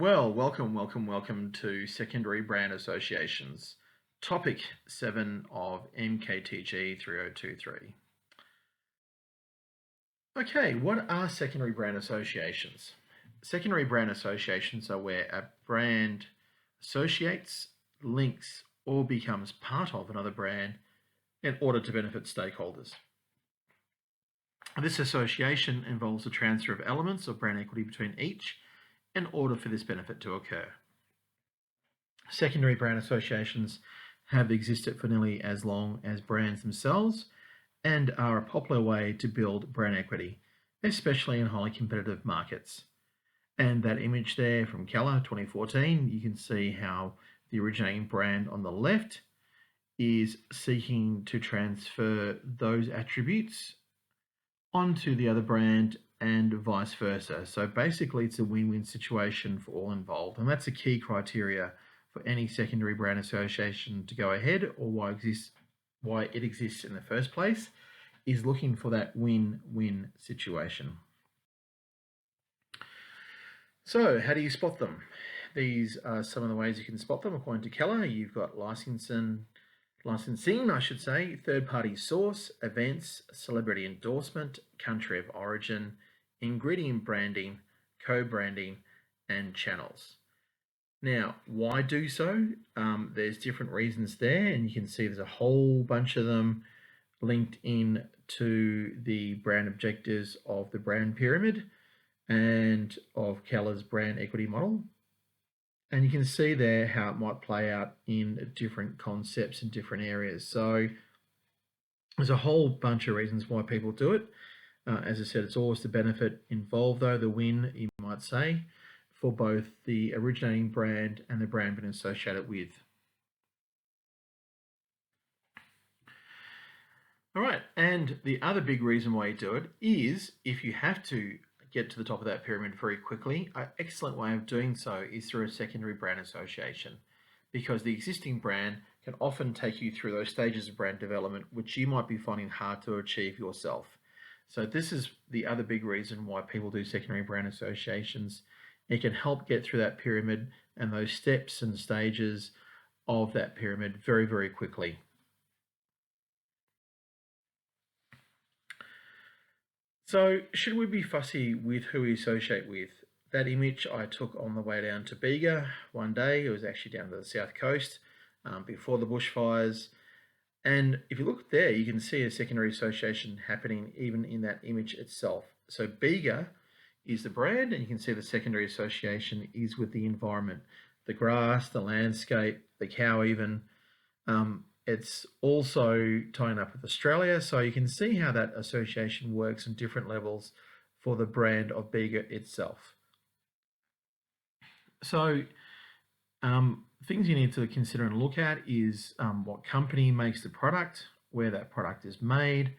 Well, welcome to Secondary Brand Associations, Topic 7 of MKTG3023. Okay, what are secondary brand associations? Secondary brand associations are where a brand associates, links, or becomes part of another brand in order to benefit stakeholders. This association involves the transfer of elements of brand equity between each in order for this benefit to occur. Secondary brand associations have existed for nearly as long as brands themselves and are a popular way to build brand equity, especially in highly competitive markets. And that image there from Keller 2014, you can see how the originating brand on the left is seeking to transfer those attributes onto the other brand and vice versa. So basically it's a win-win situation for all involved, and that's a key criteria for any secondary brand association to go ahead, or why it exists in the first place, is looking for that win-win situation. So how do you spot them? These are some of the ways you can spot them according to Keller. You've got licensing, third-party source, events, celebrity endorsement, country of origin, ingredient branding, co-branding, and channels. Now, why do so? There's different reasons there, and you can see there's a whole bunch of them linked in to the brand objectives of the brand pyramid and of Keller's brand equity model. And you can see there how it might play out in different concepts in different areas. So there's a whole bunch of reasons why people do it. As I said, it's always the benefit involved, though, the win, you might say, for both the originating brand and the brand being associated with. All right, and the other big reason why you do it is if you have to get to the top of that pyramid very quickly, an excellent way of doing so is through a secondary brand association, because the existing brand can often take you through those stages of brand development, which you might be finding hard to achieve yourself. So this is the other big reason why people do secondary brand associations. It can help get through that pyramid and those steps and stages of that pyramid very, very quickly. So should we be fussy with who we associate with? That image I took on the way down to Bega one day. It was actually down to the south coast before the bushfires. And if you look there, you can see a secondary association happening even in that image itself. So Bega is the brand, and you can see the secondary association is with the environment, the grass, the landscape, the cow even. It's also tying up with Australia, so you can see how that association works on different levels for the brand of Bega itself. So things you need to consider and look at is what company makes the product, where that product is made,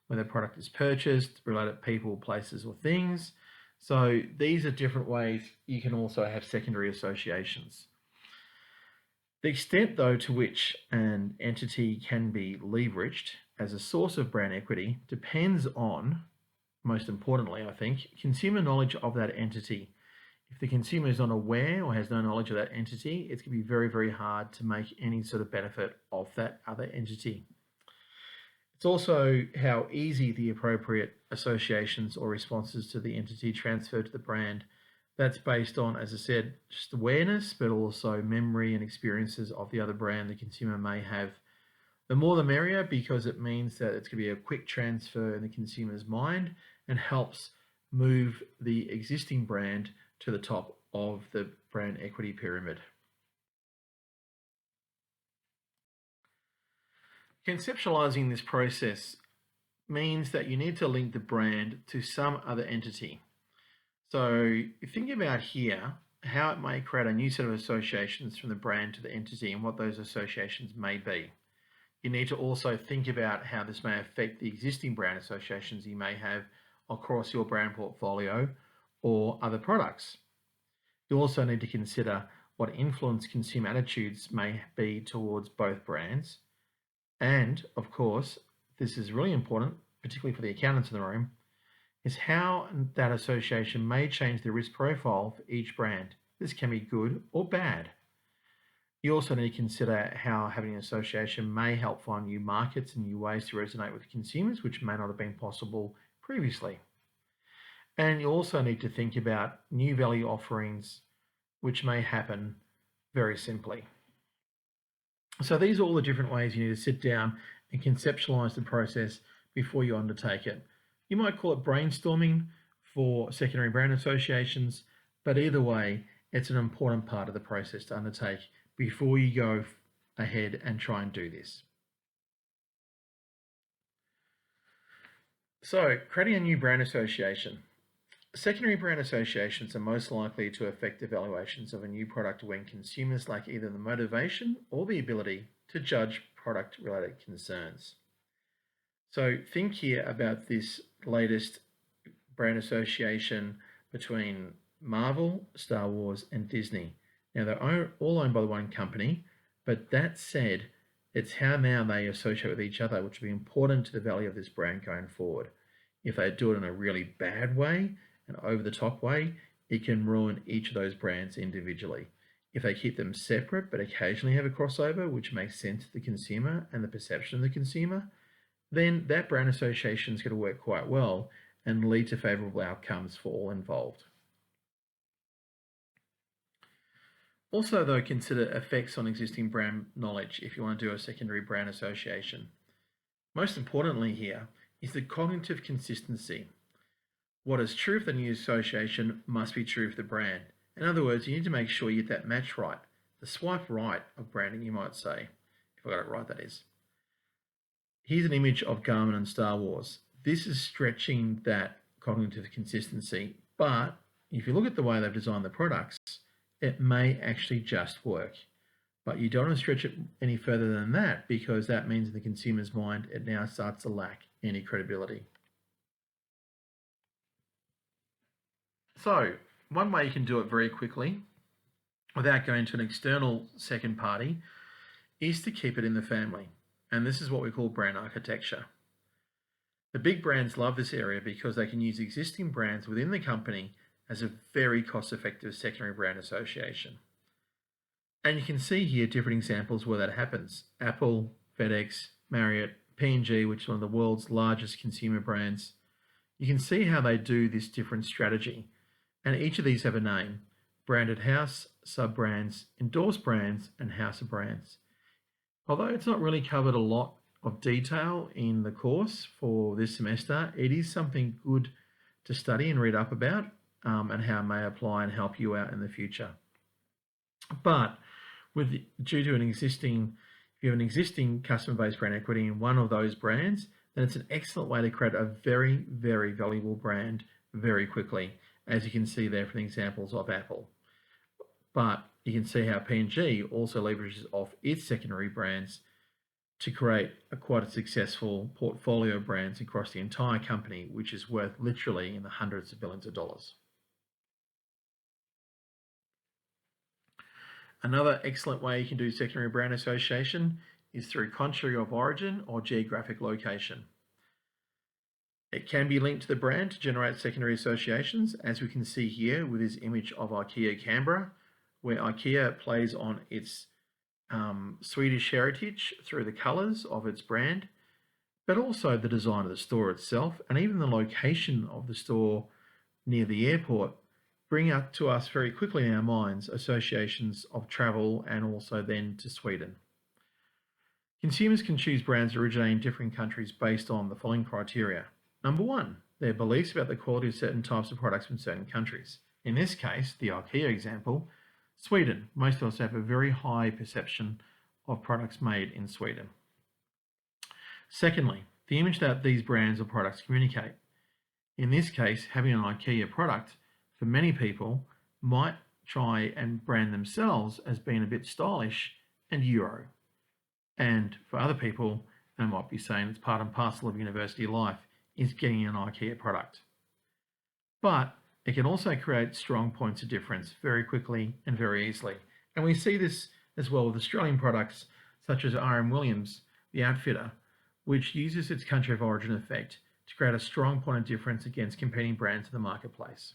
where the product is purchased, related people, places, or things. So these are different ways you can also have secondary associations. The extent, though, to which an entity can be leveraged as a source of brand equity depends on, most importantly, I think, consumer knowledge of that entity. If the consumer is not aware or has no knowledge of that entity, it's going to be very, very hard to make any sort of benefit of that other entity. It's also how easy the appropriate associations or responses to the entity transfer to the brand. That's based on, as I said, just awareness, but also memory and experiences of the other brand the consumer may have. The more the merrier, because it means that it's going to be a quick transfer in the consumer's mind and helps move the existing brand to the top of the brand equity pyramid. Conceptualizing this process means that you need to link the brand to some other entity. So think about here how it may create a new set of associations from the brand to the entity and what those associations may be. You need to also think about how this may affect the existing brand associations you may have across your brand portfolio or other products. You also need to consider what influence consumer attitudes may be towards both brands. And of course, this is really important, particularly for the accountants in the room, is how that association may change the risk profile for each brand This can be good or bad. You also need to consider how having an association may help find new markets and new ways to resonate with consumers, which may not have been possible previously. And you also need to think about new value offerings, which may happen very simply. So these are all the different ways you need to sit down and conceptualize the process before you undertake it. You might call it brainstorming for secondary brand associations, but either way, it's an important part of the process to undertake before you go ahead and try and do this. So, creating a new brand association. Secondary brand associations are most likely to affect evaluations of a new product when consumers lack either the motivation or the ability to judge product-related concerns. So think here about this latest brand association between Marvel, Star Wars, and Disney. Now, they're all owned by the one company, but that said, it's how now they associate with each other, which will be important to the value of this brand going forward. If they do it in a really bad way, an over-the-top way, it can ruin each of those brands individually. If they keep them separate but occasionally have a crossover, which makes sense to the consumer and the perception of the consumer, then that brand association is going to work quite well and lead to favourable outcomes for all involved. Also, though, consider effects on existing brand knowledge if you want to do a secondary brand association. Most importantly here is the cognitive consistency. What is true for the new association must be true for the brand. In other words, you need to make sure you get that match right. The swipe right of branding, you might say, if I got it right, that is. Here's an image of Garmin and Star Wars. This is stretching that cognitive consistency, but if you look at the way they've designed the products, it may actually just work. But you don't want to stretch it any further than that, because that means in the consumer's mind, it now starts to lack any credibility. So, one way you can do it very quickly without going to an external second party is to keep it in the family. And this is what we call brand architecture. The big brands love this area because they can use existing brands within the company as a very cost-effective secondary brand association. And you can see here different examples where that happens. Apple, FedEx, Marriott, P&G, which is one of the world's largest consumer brands. You can see how they do this different strategy. And each of these have a name: branded house, sub-brands, endorsed brands, and house of brands. Although it's not really covered a lot of detail in the course for this semester, it is something good to study and read up about, and how it may apply and help you out in the future. But due to if you have an existing customer-based brand equity in one of those brands, then it's an excellent way to create a very, very valuable brand very quickly, as you can see there from the examples of Apple. But you can see how P&G also leverages off its secondary brands to create quite a successful portfolio of brands across the entire company, which is worth literally in the hundreds of billions of dollars. Another excellent way you can do secondary brand association is through country of origin or geographic location. It can be linked to the brand to generate secondary associations, as we can see here with this image of IKEA Canberra, where IKEA plays on its Swedish heritage through the colours of its brand, but also the design of the store itself and even the location of the store near the airport bring up to us very quickly in our minds associations of travel and also then to Sweden. Consumers can choose brands originating in different countries based on the following criteria. Number one, their beliefs about the quality of certain types of products from certain countries. In this case, the IKEA example, Sweden. Most of us have a very high perception of products made in Sweden. Secondly, the image that these brands or products communicate. In this case, having an IKEA product, for many people, might try and brand themselves as being a bit stylish and Euro. And for other people, they might be saying it's part and parcel of university life is getting an IKEA product. But it can also create strong points of difference very quickly and very easily. And we see this as well with Australian products such as R.M. Williams, the outfitter, which uses its country of origin effect to create a strong point of difference against competing brands in the marketplace.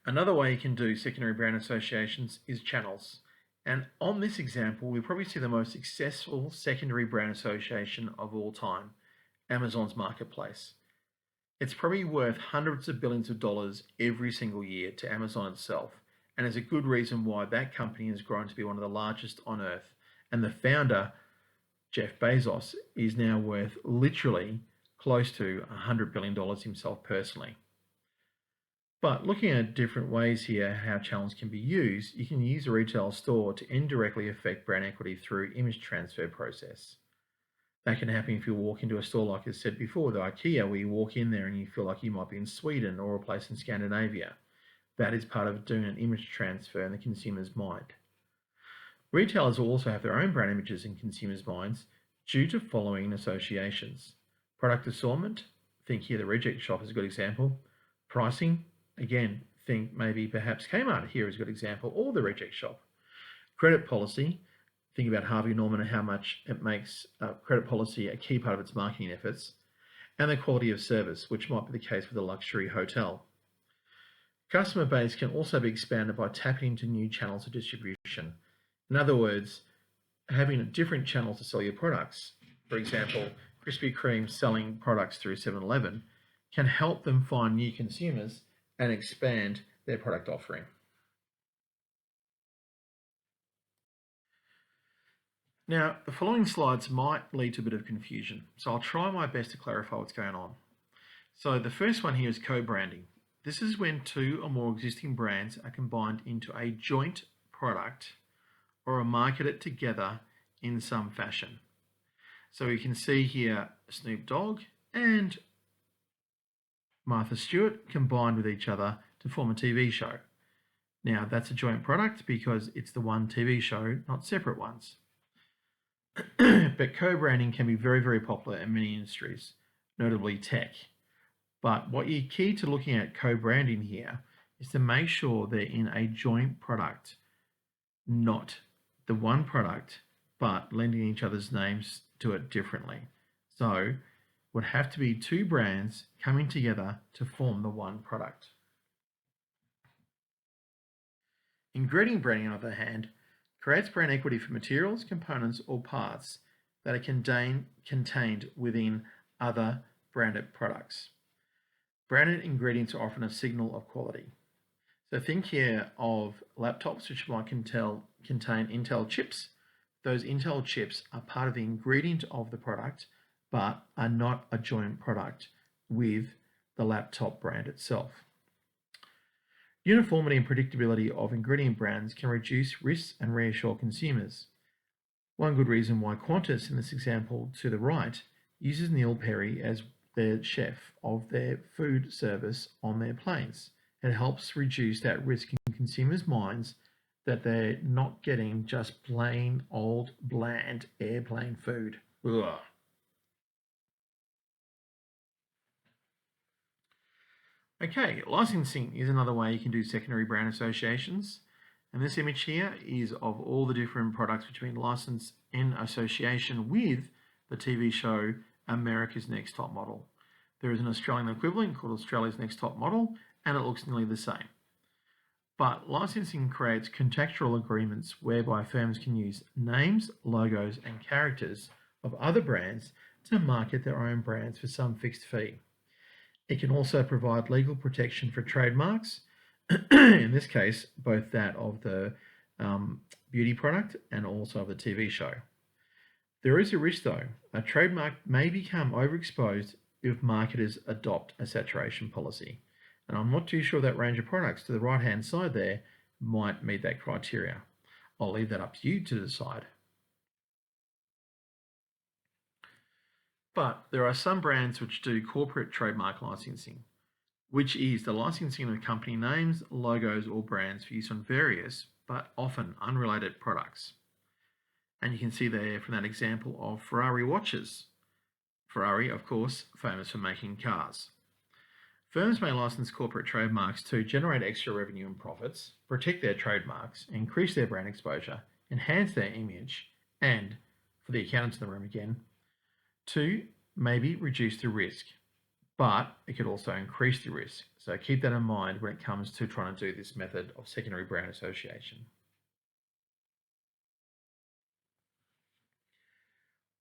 Another way you can do secondary brand associations is channels. And on this example, we probably see the most successful secondary brand association of all time, Amazon's marketplace. It's probably worth hundreds of billions of dollars every single year to Amazon itself, and is a good reason why that company has grown to be one of the largest on earth. And the founder, Jeff Bezos, is now worth literally close to $100 billion himself personally. But looking at different ways here, how channels can be used, you can use a retail store to indirectly affect brand equity through image transfer process. That can happen if you walk into a store, like I said before, the IKEA, where you walk in there and you feel like you might be in Sweden or a place in Scandinavia. That is part of doing an image transfer in the consumer's mind. Retailers will also have their own brand images in consumers' minds due to following associations. Product assortment, think here the Reject Shop is a good example. Pricing, again, think maybe perhaps Kmart here is a good example, or the Reject Shop. Credit policy, think about Harvey Norman and how much it makes credit policy a key part of its marketing efforts. And the quality of service, which might be the case with a luxury hotel. Customer base can also be expanded by tapping into new channels of distribution. In other words, having different channels to sell your products. For example, Krispy Kreme selling products through 7-Eleven can help them find new consumers and expand their product offering. Now, the following slides might lead to a bit of confusion, so I'll try my best to clarify what's going on. So the first one here is co-branding. This is when two or more existing brands are combined into a joint product or are marketed together in some fashion. So we can see here Snoop Dogg and Martha Stewart combined with each other to form a TV show. Now that's a joint product because it's the one TV show, not separate ones. But co-branding can be very, very popular in many industries, notably tech. But what you're key to looking at co-branding here is to make sure they're in a joint product, not the one product, but lending each other's names to it differently. So would have to be two brands coming together to form the one product. Ingredient branding, on the other hand, creates brand equity for materials, components, or parts that are contained within other branded products. Branded ingredients are often a signal of quality. So think here of laptops, which might contain Intel chips. Those Intel chips are part of the ingredient of the product, but are not a joint product with the laptop brand itself. Uniformity and predictability of ingredient brands can reduce risks and reassure consumers. One good reason why Qantas, in this example to the right, uses Neil Perry as their chef of their food service on their planes. It helps reduce that risk in consumers' minds that they're not getting just plain old bland airplane food. Ugh. Okay, licensing is another way you can do secondary brand associations. And this image here is of all the different products which have been licensed in association with the TV show America's Next Top Model. There is an Australian equivalent called Australia's Next Top Model, and it looks nearly the same. But licensing creates contractual agreements whereby firms can use names, logos, and characters of other brands to market their own brands for some fixed fee. It can also provide legal protection for trademarks, in this case, both that of the beauty product and also of the TV show. There is a risk though. A trademark may become overexposed if marketers adopt a saturation policy. And I'm not too sure that range of products to the right-hand side there might meet that criteria. I'll leave that up to you to decide. But there are some brands which do corporate trademark licensing, which is the licensing of company names, logos, or brands for use on various, but often unrelated products. And you can see there from that example of Ferrari watches. Ferrari, of course, famous for making cars. Firms may license corporate trademarks to generate extra revenue and profits, protect their trademarks, increase their brand exposure, enhance their image, and, for the accountants in the room again, to maybe reduce the risk. but it could also increase the risk. So keep that in mind when it comes to trying to do this method of secondary brand association.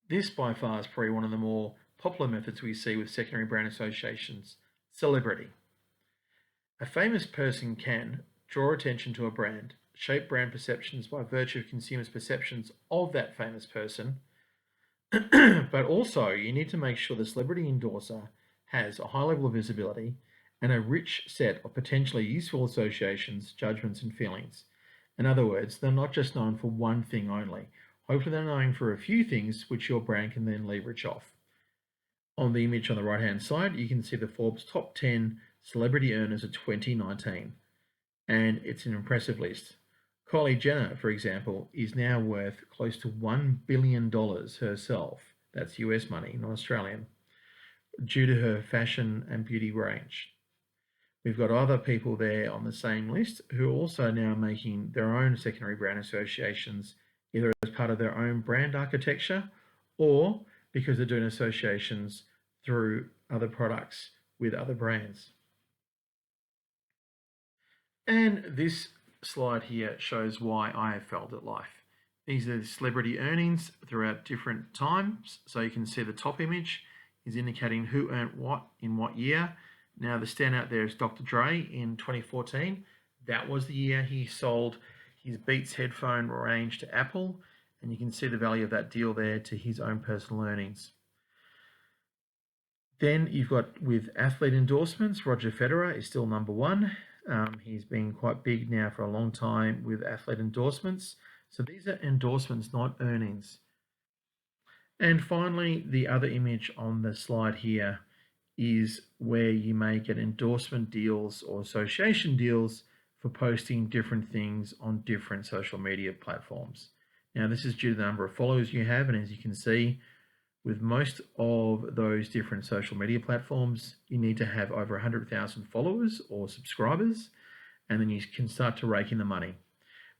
This by far is probably one of the more popular methods we see with secondary brand associations: celebrity. A famous person can draw attention to a brand, shape brand perceptions by virtue of consumers' perceptions of that famous person, but also you need to make sure the celebrity endorser has a high level of visibility and a rich set of potentially useful associations, judgments, and feelings. In other words, they're not just known for one thing only. Hopefully they're known for a few things which your brand can then leverage off. On the image on the right hand side, you can see the Forbes top 10 celebrity earners of 2019, and it's an impressive list. Kylie Jenner, for example, is now worth close to $1 billion herself. That's US money, not Australian, due to her fashion and beauty range. We've got other people there on the same list who are also now making their own secondary brand associations, either as part of their own brand architecture or because they're doing associations through other products with other brands. And this slide here shows why I have failed at life. These are the celebrity earnings throughout different times. So you can see the top image is indicating who earned what in what year. Now the standout there is Dr. Dre in 2014. That was the year he sold his Beats headphone range to Apple. And you can see the value of that deal there to his own personal earnings. Then you've got with athlete endorsements, Roger Federer is still number one. He's been quite big now for a long time with athlete endorsements. So these are endorsements, not earnings. And finally, the other image on the slide here is where you may get endorsement deals or association deals for posting different things on different social media platforms. Now, this is due to the number of followers you have, and as you can see, with most of those different social media platforms, you need to have over 100,000 followers or subscribers, and then you can start to rake in the money.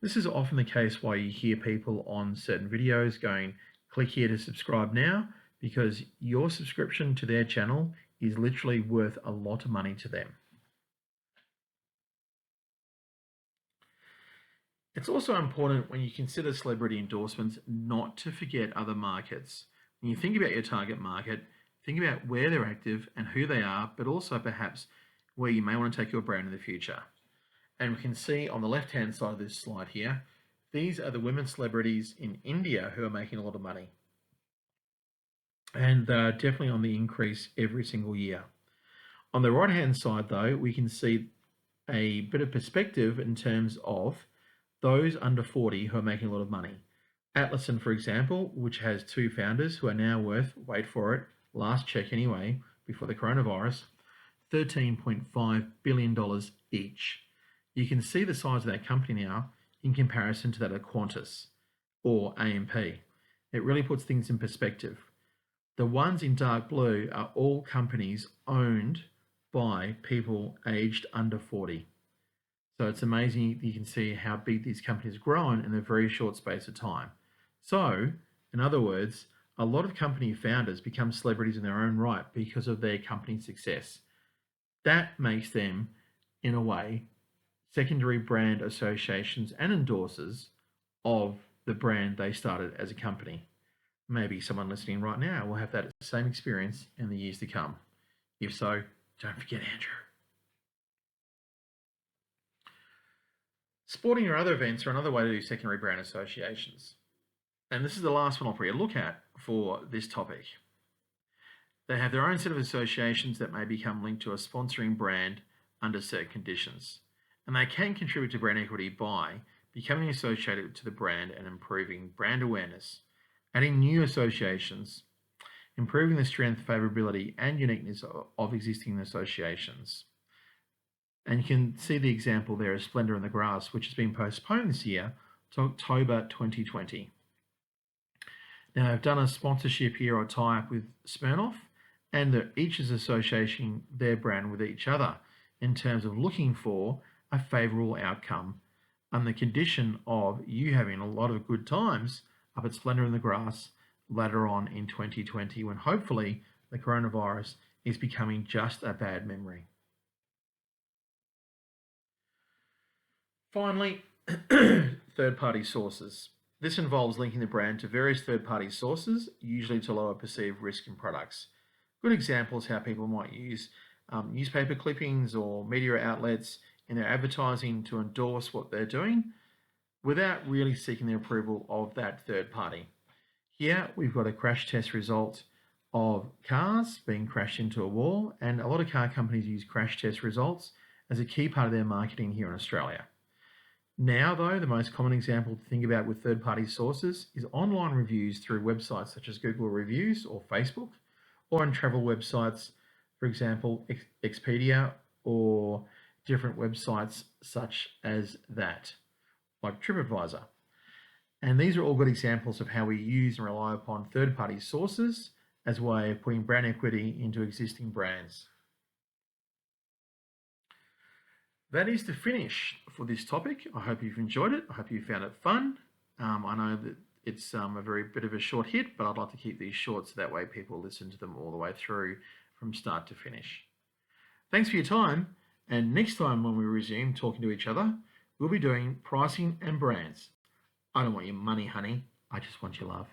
This is often the case why you hear people on certain videos going, click here to subscribe now, because your subscription to their channel is literally worth a lot of money to them. It's also important when you consider celebrity endorsements not to forget other markets. When you think about your target market, think about where they're active and who they are, but also perhaps where you may want to take your brand in the future. And we can see on the left-hand side of this slide here, these are the women celebrities in India who are making a lot of money. And they're definitely on the increase every single year. On the right-hand side, though, we can see a bit of perspective in terms of those under 40 who are making a lot of money. Atlison, for example, which has two founders who are now worth, wait for it, last check anyway, before the coronavirus, $13.5 billion each. You can see the size of that company now in comparison to that of Qantas or AMP. It really puts things in perspective. The ones in dark blue are all companies owned by people aged under 40. So it's amazing you can see how big these companies have grown in a very short space of time. So, in other words, a lot of company founders become celebrities in their own right because of their company success. That makes them, in a way, secondary brand associations and endorsers of the brand they started as a company. Maybe someone listening right now will have that same experience in the years to come. If so, don't forget Andrew. Sporting or other events are another way to do secondary brand associations. And this is the last one I'll probably look at for this topic. They have their own set of associations that may become linked to a sponsoring brand under certain conditions. And they can contribute to brand equity by becoming associated to the brand and improving brand awareness, adding new associations, improving the strength, favorability, and uniqueness of existing associations. And you can see the example there of Splendor in the Grass, which has been postponed this year to October 2020. Now, I've done a sponsorship here or tie-up with Smirnoff, and each is associating their brand with each other in terms of looking for a favourable outcome on the condition of you having a lot of good times up at Splendor in the Grass later on in 2020 when hopefully the coronavirus is becoming just a bad memory. Finally, third-party sources. This involves linking the brand to various third-party sources, usually to lower perceived risk in products. Good examples how people might use newspaper clippings or media outlets in their advertising to endorse what they're doing without really seeking the approval of that third party. Here we've got a crash test result of cars being crashed into a wall, and a lot of car companies use crash test results as a key part of their marketing here in Australia. Now, though, the most common example to think about with third-party sources is online reviews through websites such as Google Reviews or Facebook, or on travel websites, for example, Expedia, or different websites such as that, like TripAdvisor. And these are all good examples of how we use and rely upon third-party sources as a way of putting brand equity into existing brands. That is the finish for this topic. I hope you've enjoyed it. I hope you found it fun. I know that it's a very bit of a short hit, but I'd like to keep these short so that way people listen to them all the way through from start to finish. Thanks for your time, and next time when we resume talking to each other, we'll be doing pricing and brands. I don't want your money, honey. I just want your love.